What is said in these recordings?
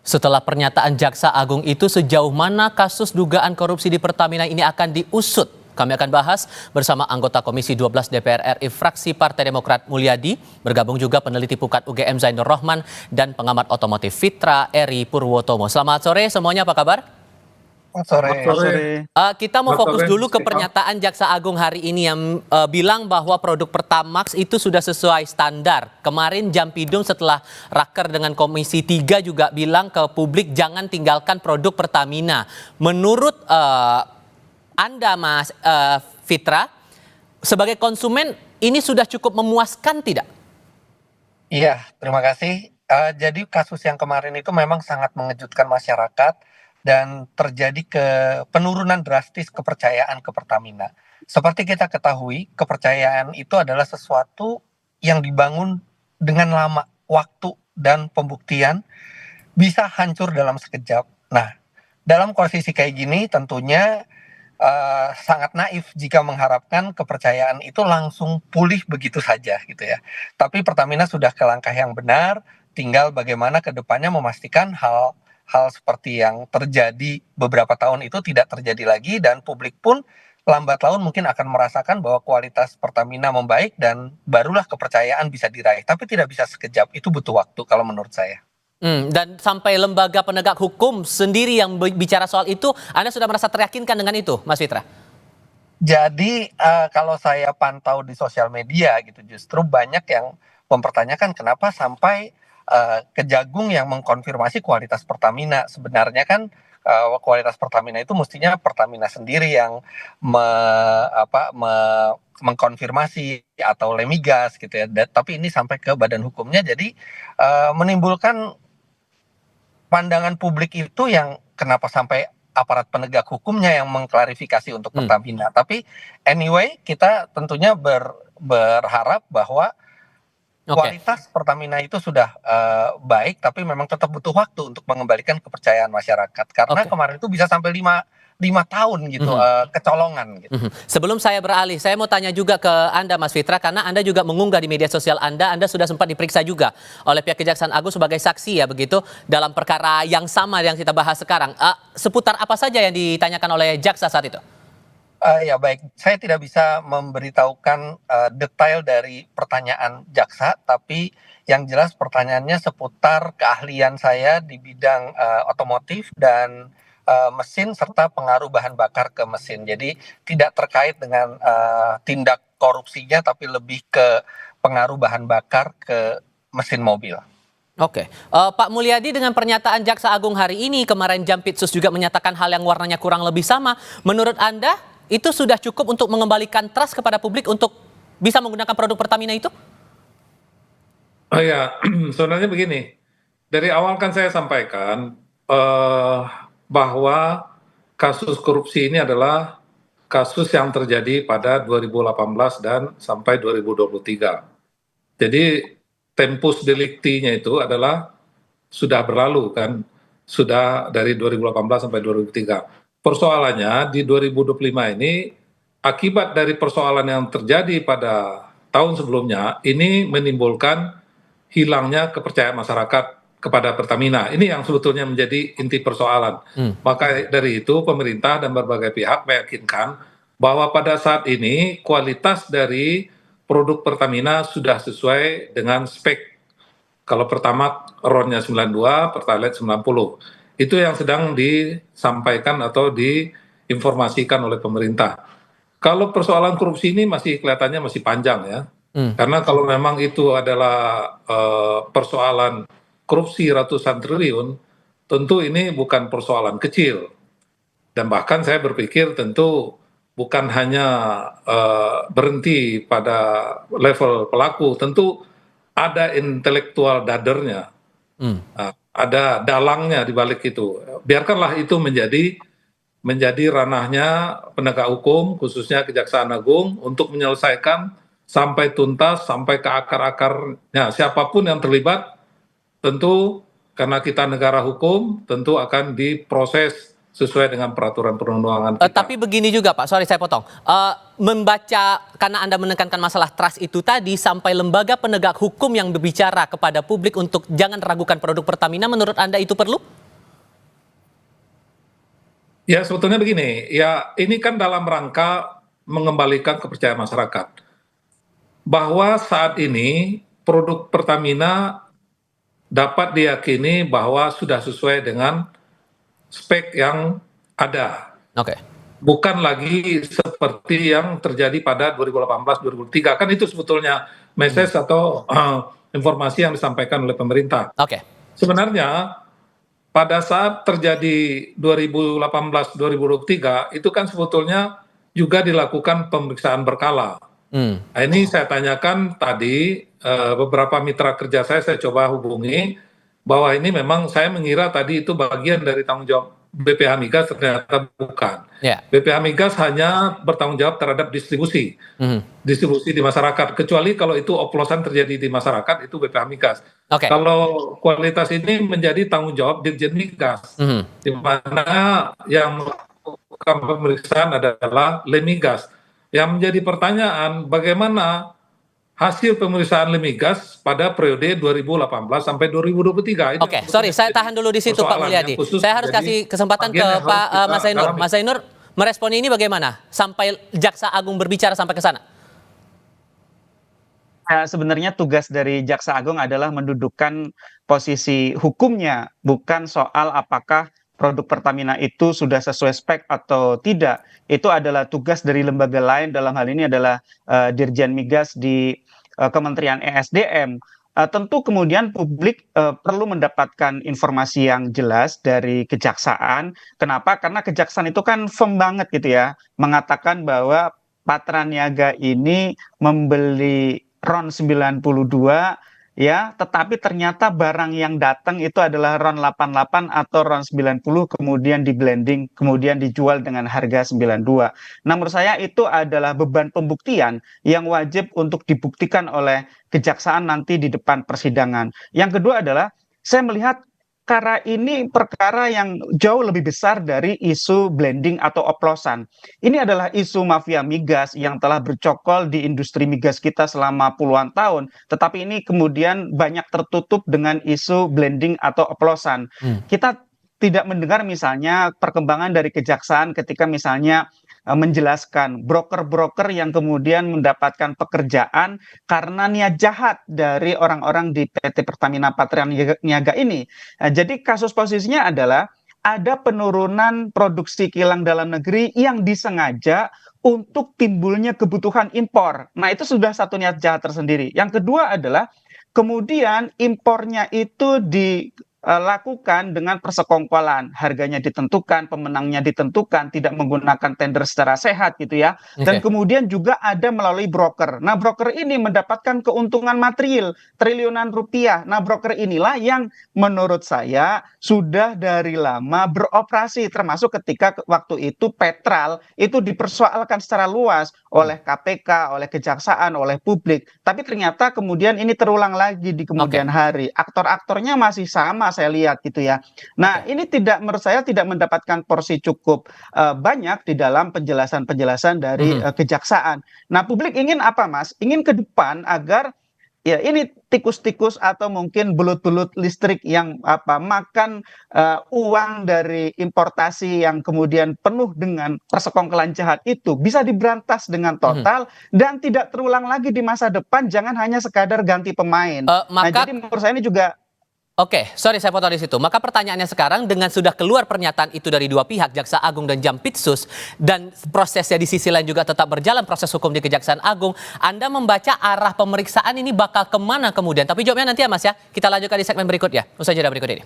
Setelah pernyataan Jaksa Agung itu, sejauh mana kasus dugaan korupsi di Pertamina ini akan diusut? Kami akan bahas bersama anggota Komisi 12 DPR RI fraksi Partai Demokrat Mulyadi, bergabung juga peneliti Pukat UGM Zainur Rohman dan pengamat otomotif Fitra Eri Purwotomo. Selamat sore semuanya, apa kabar? Sore. Kita mau fokus dulu ke pernyataan Jaksa Agung hari ini yang bilang bahwa produk Pertamax itu sudah sesuai standar. Kemarin Jampidum setelah raker dengan Komisi 3 juga bilang ke publik jangan tinggalkan produk Pertamina. Menurut Anda, Mas Fitra, sebagai konsumen ini sudah cukup memuaskan tidak? Iya, terima kasih. Jadi kasus yang kemarin itu memang sangat mengejutkan masyarakat dan terjadi penurunan drastis kepercayaan ke Pertamina. Seperti kita ketahui, kepercayaan itu adalah sesuatu yang dibangun dengan lama, waktu dan pembuktian bisa hancur dalam sekejap. Nah, dalam posisi kayak gini tentunya sangat naif jika mengharapkan kepercayaan itu langsung pulih begitu saja gitu ya. Tapi Pertamina sudah ke langkah yang benar, tinggal bagaimana ke depannya memastikan hal seperti yang terjadi beberapa tahun itu tidak terjadi lagi, dan publik pun lambat laun mungkin akan merasakan bahwa kualitas Pertamina membaik dan barulah kepercayaan bisa diraih. Tapi tidak bisa sekejap, itu butuh waktu kalau menurut saya. Dan sampai lembaga penegak hukum sendiri yang bicara soal itu, Anda sudah merasa teryakinkan dengan itu, Mas Fitra? Jadi kalau saya pantau di sosial media gitu, justru banyak yang mempertanyakan kenapa sampai Kejagung yang mengkonfirmasi kualitas Pertamina. Sebenarnya kan kualitas Pertamina itu mestinya Pertamina sendiri yang mengkonfirmasi atau Lemigas gitu ya. Tapi ini sampai ke badan hukumnya, jadi menimbulkan pandangan publik itu yang kenapa sampai aparat penegak hukumnya yang mengklarifikasi untuk Pertamina. Tapi anyway, kita tentunya berharap bahwa kualitas Pertamina itu sudah baik, tapi memang tetap butuh waktu untuk mengembalikan kepercayaan masyarakat. Karena kemarin itu bisa sampai 5 tahun gitu, kecolongan gitu. Sebelum saya beralih, saya mau tanya juga ke Anda, Mas Fitra, karena Anda juga mengunggah di media sosial Anda sudah sempat diperiksa juga oleh pihak Kejaksaan Agung sebagai saksi ya begitu, dalam perkara yang sama yang kita bahas sekarang. Seputar apa saja yang ditanyakan oleh jaksa saat itu? Ya baik, saya tidak bisa memberitahukan detail dari pertanyaan jaksa, tapi yang jelas pertanyaannya seputar keahlian saya di bidang otomotif dan mesin serta pengaruh bahan bakar ke mesin. Jadi tidak terkait dengan tindak korupsinya, tapi lebih ke pengaruh bahan bakar ke mesin mobil. Pak Mulyadi, dengan pernyataan Jaksa Agung hari ini, kemarin Jampitsus juga menyatakan hal yang warnanya kurang lebih sama. Menurut Anda, itu sudah cukup untuk mengembalikan trust kepada publik untuk bisa menggunakan produk Pertamina itu? Oh ya, sebenarnya begini, dari awal kan saya sampaikan bahwa kasus korupsi ini adalah kasus yang terjadi pada 2018 dan sampai 2023. Jadi tempus delicti-nya itu adalah sudah berlalu kan, sudah dari 2018 sampai 2003. Persoalannya di 2025 ini, akibat dari persoalan yang terjadi pada tahun sebelumnya, ini menimbulkan hilangnya kepercayaan masyarakat kepada Pertamina. Ini yang sebetulnya menjadi inti persoalan. Maka dari itu pemerintah dan berbagai pihak meyakinkan bahwa pada saat ini kualitas dari produk Pertamina sudah sesuai dengan spek. Kalau Pertamax RON-nya 92, Pertalite 90. Itu yang sedang disampaikan atau diinformasikan oleh pemerintah. Kalau persoalan korupsi ini masih kelihatannya masih panjang ya. Karena kalau memang itu adalah persoalan korupsi ratusan triliun, tentu ini bukan persoalan kecil. Dan bahkan saya berpikir tentu bukan hanya berhenti pada level pelaku, tentu ada intelektual dadernya, ada dalangnya di balik itu. Biarkanlah itu menjadi ranahnya penegak hukum, khususnya Kejaksaan Agung, untuk menyelesaikan sampai tuntas, sampai ke akar-akarnya. Siapapun yang terlibat, tentu karena kita negara hukum, tentu akan diproses sesuai dengan peraturan perundang-undangan kita. Tapi begini juga Pak, sorry saya potong. Membaca, karena Anda menekankan masalah trust itu tadi, sampai lembaga penegak hukum yang berbicara kepada publik untuk jangan ragukan produk Pertamina, menurut Anda itu perlu? Ya sebetulnya begini, ya ini kan dalam rangka mengembalikan kepercayaan masyarakat. Bahwa saat ini produk Pertamina dapat diyakini bahwa sudah sesuai dengan spek yang ada. Oke. Bukan lagi seperti yang terjadi pada 2018-2003. Kan itu sebetulnya message atau informasi yang disampaikan oleh pemerintah. Oke. Sebenarnya pada saat terjadi 2018-2023 itu kan sebetulnya juga dilakukan pemeriksaan berkala. Nah, ini saya tanyakan tadi beberapa mitra kerja saya coba hubungi bahwa ini memang saya mengira tadi itu bagian dari tanggung jawab BPH Migas, ternyata bukan. Yeah. BPH Migas hanya bertanggung jawab terhadap distribusi di masyarakat, kecuali kalau itu oplosan terjadi di masyarakat itu BPH Migas. Okay. Kalau kualitas ini menjadi tanggung jawab Dirjen Migas, di mana yang melakukan pemeriksaan adalah Lemigas. Yang menjadi pertanyaan, bagaimana hasil pemeriksaan Lemigas pada periode 2018 sampai 2023. Oke, sorry, saya tahan dulu di situ Pak Mulyadi. Saya harus kasih kesempatan ke Pak Mas Zainur. Mas Zainur, merespon ini bagaimana? Sampai Jaksa Agung berbicara sampai ke sana? Sebenarnya tugas dari Jaksa Agung adalah mendudukkan posisi hukumnya, bukan soal apakah produk Pertamina itu sudah sesuai spek atau tidak. Itu adalah tugas dari lembaga lain, dalam hal ini adalah Dirjen Migas di Kementerian ESDM. Tentu kemudian publik perlu mendapatkan informasi yang jelas dari kejaksaan. Kenapa? Karena kejaksaan itu kan firm banget gitu ya, mengatakan bahwa Patra Niaga ini membeli RON 92 ya, tetapi ternyata barang yang datang itu adalah RON 88 atau RON 90, kemudian di blending, kemudian dijual dengan harga 92. Nah, menurut saya itu adalah beban pembuktian yang wajib untuk dibuktikan oleh kejaksaan nanti di depan persidangan. Yang kedua adalah saya melihat perkara ini perkara yang jauh lebih besar dari isu blending atau oplosan. Ini adalah isu mafia migas yang telah bercokol di industri migas kita selama puluhan tahun, tetapi ini kemudian banyak tertutup dengan isu blending atau oplosan. Kita tidak mendengar misalnya perkembangan dari kejaksaan ketika misalnya menjelaskan broker-broker yang kemudian mendapatkan pekerjaan karena niat jahat dari orang-orang di PT Pertamina Patra Niaga ini. Jadi kasus posisinya adalah ada penurunan produksi kilang dalam negeri yang disengaja untuk timbulnya kebutuhan impor. Nah, itu sudah satu niat jahat tersendiri. Yang kedua adalah kemudian impornya itu dilakukan dengan persekongkolan, harganya ditentukan, pemenangnya ditentukan, tidak menggunakan tender secara sehat gitu ya. Dan kemudian juga ada melalui broker. Nah, broker ini mendapatkan keuntungan material triliunan rupiah. Nah, broker inilah yang menurut saya sudah dari lama beroperasi, termasuk ketika waktu itu Petral itu dipersoalkan secara luas oleh KPK, oleh kejaksaan, oleh publik. Tapi ternyata kemudian ini terulang lagi di kemudian hari. Aktor-aktornya masih sama, saya lihat gitu ya. Nah, ini menurut saya tidak mendapatkan porsi cukup banyak di dalam penjelasan-penjelasan dari kejaksaan. Nah, publik ingin apa, Mas? Ingin ke depan agar ya ini tikus-tikus atau mungkin belut-belut listrik yang makan uang dari importasi yang kemudian penuh dengan persekongkolan jahat itu bisa diberantas dengan total dan tidak terulang lagi di masa depan. Jangan hanya sekadar ganti pemain. Nah, jadi menurut saya ini juga Oke, sorry saya potong di situ. Maka pertanyaannya sekarang, dengan sudah keluar pernyataan itu dari dua pihak, Jaksa Agung dan Jampitsus, dan prosesnya di sisi lain juga tetap berjalan, proses hukum di Kejaksaan Agung, Anda membaca arah pemeriksaan ini bakal kemana kemudian? Tapi jawabnya nanti ya Mas ya, kita lanjutkan di segmen berikutnya, usai jeda berikut ini.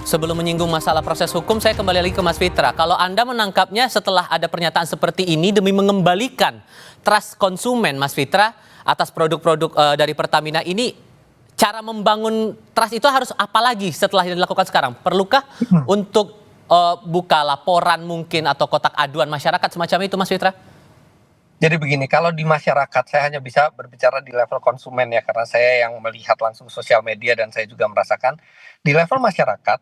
Sebelum menyinggung masalah proses hukum, saya kembali lagi ke Mas Fitra. Kalau Anda menangkapnya setelah ada pernyataan seperti ini demi mengembalikan trust konsumen, Mas Fitra, atas produk-produk dari Pertamina ini, cara membangun trust itu harus apa lagi setelah yang dilakukan sekarang? Perlukah untuk buka laporan mungkin atau kotak aduan masyarakat semacam itu, Mas Fitra? Jadi begini, kalau di masyarakat saya hanya bisa berbicara di level konsumen ya, karena saya yang melihat langsung sosial media dan saya juga merasakan di level masyarakat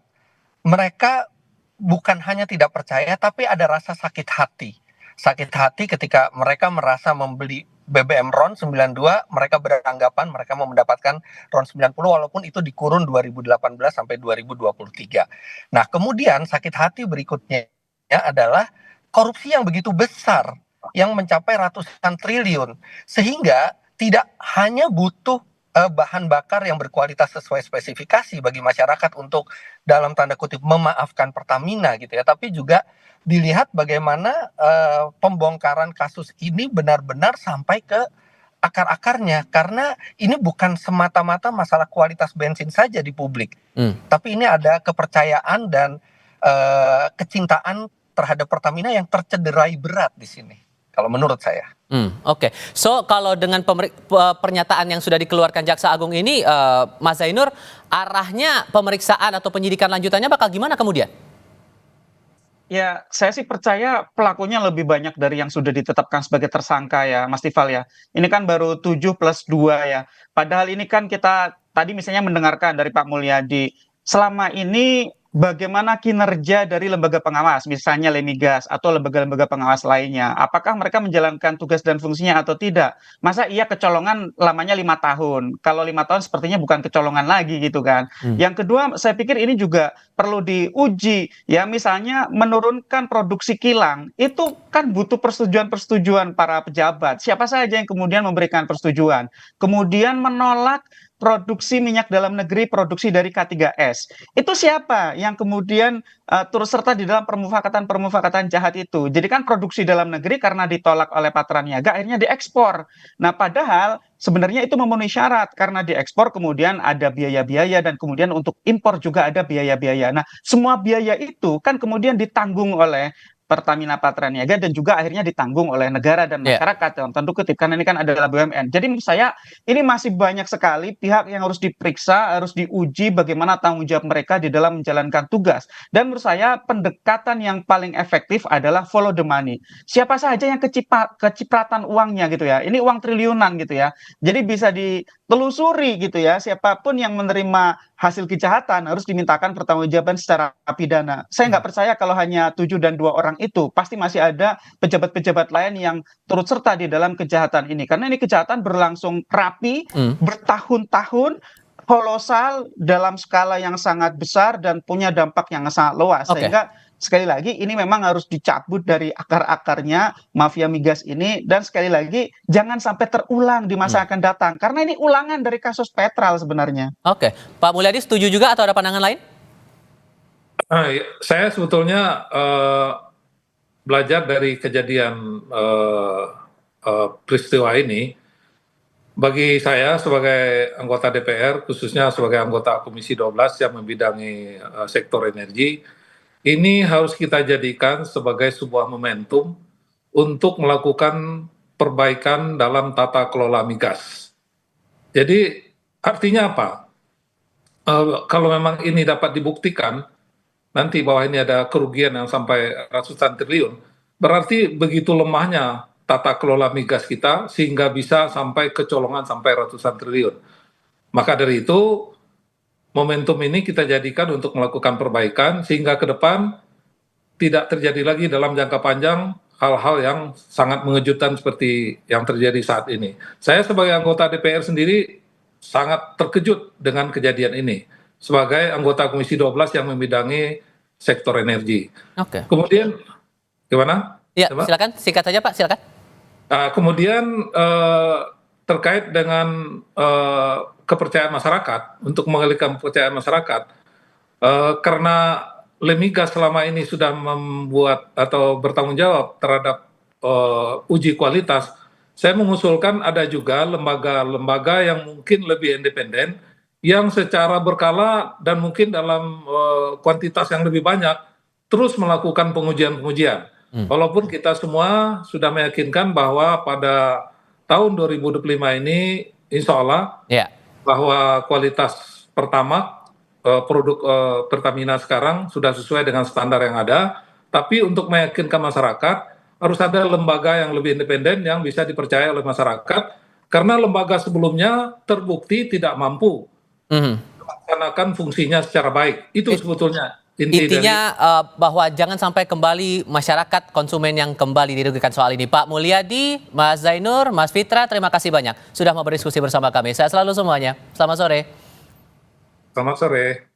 mereka bukan hanya tidak percaya, tapi ada rasa sakit hati. Sakit hati ketika mereka merasa membeli BBM RON 92, mereka beranggapan mereka mau mendapatkan RON 90 walaupun itu di kurun 2018 sampai 2023. Nah, kemudian sakit hati berikutnya adalah korupsi yang begitu besar, yang mencapai ratusan triliun, sehingga tidak hanya butuh bahan bakar yang berkualitas sesuai spesifikasi bagi masyarakat untuk dalam tanda kutip memaafkan Pertamina gitu ya, tapi juga dilihat bagaimana pembongkaran kasus ini benar-benar sampai ke akar-akarnya, karena ini bukan semata-mata masalah kualitas bensin saja di publik, tapi ini ada kepercayaan dan kecintaan terhadap Pertamina yang tercederai berat di sini, kalau menurut saya. Oke. So kalau dengan pernyataan yang sudah dikeluarkan Jaksa Agung ini, Mas Zainur, arahnya pemeriksaan atau penyidikan lanjutannya bakal gimana kemudian? Ya, saya sih percaya pelakunya lebih banyak dari yang sudah ditetapkan sebagai tersangka ya, Mas Tifal ya. Ini kan baru 7 plus 2 ya. Padahal ini kan kita tadi misalnya mendengarkan dari Pak Mulyadi, selama ini bagaimana kinerja dari lembaga pengawas, misalnya Lemigas atau lembaga-lembaga pengawas lainnya. Apakah mereka menjalankan tugas dan fungsinya atau tidak? Masa iya kecolongan lamanya 5 tahun? Kalau 5 tahun sepertinya bukan kecolongan lagi gitu kan. Yang kedua, saya pikir ini juga perlu diuji ya, misalnya menurunkan produksi kilang itu kan butuh persetujuan para pejabat. Siapa saja yang kemudian memberikan persetujuan? Kemudian menolak produksi minyak dalam negeri, produksi dari K3S. Itu siapa yang kemudian turut serta di dalam permufakatan jahat itu? Jadi kan produksi dalam negeri karena ditolak oleh Patra Niaga akhirnya diekspor. Nah, padahal sebenarnya itu memenuhi syarat karena diekspor kemudian ada biaya-biaya dan kemudian untuk impor juga ada biaya-biaya. Nah, semua biaya itu kan kemudian ditanggung oleh Pertamina Patra Niaga dan juga akhirnya ditanggung oleh negara dan masyarakat dalam tanda kutip, karena ini kan adalah BUMN. Jadi menurut saya ini masih banyak sekali pihak yang harus diperiksa, harus diuji bagaimana tanggung jawab mereka di dalam menjalankan tugas. Dan menurut saya pendekatan yang paling efektif adalah follow the money. Siapa saja yang kecipratan uangnya gitu ya. Ini uang triliunan gitu ya. Jadi bisa ditelusuri gitu ya. Siapapun yang menerima hasil kejahatan harus dimintakan pertanggungjawaban secara pidana. Saya nggak percaya kalau hanya 7 dan 2 orang itu, pasti masih ada pejabat-pejabat lain yang turut serta di dalam kejahatan ini. Karena ini kejahatan berlangsung rapi, bertahun-tahun, kolosal, dalam skala yang sangat besar dan punya dampak yang sangat luas. Sehingga sekali lagi ini memang harus dicabut dari akar-akarnya mafia migas ini, dan sekali lagi jangan sampai terulang di masa akan datang karena ini ulangan dari kasus Petral sebenarnya. Oke, Pak Mulyadi setuju juga atau ada pandangan lain? Saya sebetulnya belajar dari kejadian peristiwa ini. Bagi saya sebagai anggota DPR, khususnya sebagai anggota Komisi 12 yang membidangi sektor energi, ini harus kita jadikan sebagai sebuah momentum untuk melakukan perbaikan dalam tata kelola migas. Jadi artinya apa? Kalau memang ini dapat dibuktikan, nanti bahwa ini ada kerugian yang sampai ratusan triliun, berarti begitu lemahnya tata kelola migas kita sehingga bisa sampai kecolongan sampai ratusan triliun. Maka dari itu momentum ini kita jadikan untuk melakukan perbaikan sehingga ke depan tidak terjadi lagi dalam jangka panjang hal-hal yang sangat mengejutkan seperti yang terjadi saat ini. Saya sebagai anggota DPR sendiri sangat terkejut dengan kejadian ini sebagai anggota Komisi 12 yang membidangi sektor energi. Kemudian gimana? Ya, silakan, singkat saja Pak, silakan. Kemudian terkait dengan kepercayaan masyarakat, untuk mengalihkan kepercayaan masyarakat, karena Lemigas selama ini sudah membuat atau bertanggung jawab terhadap uji kualitas, saya mengusulkan ada juga lembaga-lembaga yang mungkin lebih independen, yang secara berkala dan mungkin dalam kuantitas yang lebih banyak terus melakukan pengujian-pengujian. Walaupun kita semua sudah meyakinkan bahwa pada tahun 2025 ini insya Allah bahwa kualitas produk Pertamina sekarang sudah sesuai dengan standar yang ada, tapi untuk meyakinkan masyarakat harus ada lembaga yang lebih independen yang bisa dipercaya oleh masyarakat, karena lembaga sebelumnya terbukti tidak mampu melaksanakan fungsinya secara baik. Itu sebetulnya Intinya bahwa jangan sampai kembali masyarakat konsumen yang kembali dirugikan soal ini. Pak Mulyadi, Mas Zainur, Mas Fitra, terima kasih banyak sudah mau berdiskusi bersama kami. Saya selalu semuanya. Selamat sore. Selamat sore.